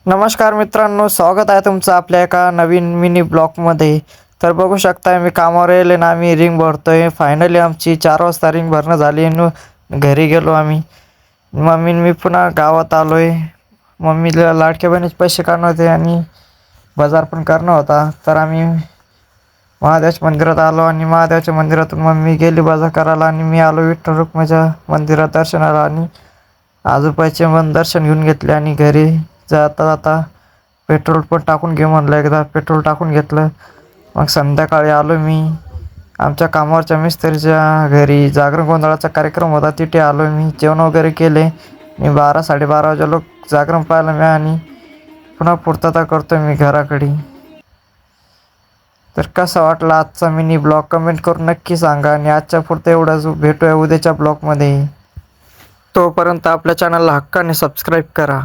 नमस्कार मित्रांनो, स्वागत आहे तुमचं आपल्या एका नवीन मिनी ब्लॉगमध्ये. तर बघू शकता मी कामावर येईल ना, आम्ही रिंग भरतोय. फायनली आमची 4 वाजता रिंग भरणं झाली आणि घरी गेलो आम्ही. मम्मी मी पुन्हा गावात आलो आहे. मम्मीला लाडक्या बहिणीचे पैसे काढणं होते आणि बाजार पण करणं होता. तर आम्ही महादेवाच्या मंदिरात आलो आणि महादेवाच्या मंदिरातून मम्मी गेली बाजार करायला आणि मी आलो विठ्ठल रुक्माईच्या मंदिरात दर्शनाला आणि आजोबाचे पण दर्शन घेऊन घेतले आणि घरी जाता जाता पेट्रोल पण टाकून घे म्हणलं. एकदा पेट्रोल टाकून घेतलं. मग संध्याकाळी आलो मी आमच्या कामावरच्या मिस्त्रीच्या घरी. जागरण गोंधळाचा कार्यक्रम होता, तिथे आलो मी. जेवण वगैरे केले. मी 12-12:30 वाजे लोक जागरण पाहायला मी आणि पुन्हा पूर्तता करतो मी घराकडे. तर कसा वाटला आजचा मिनी ब्लॉग कमेंट करून नक्की सांगा. आणि आजच्या पुरतं एवढंच. भेटूया उद्याच्या ब्लॉगमध्ये. तोपर्यंत आपल्या चॅनलला हक्काने सबस्क्राईब करा.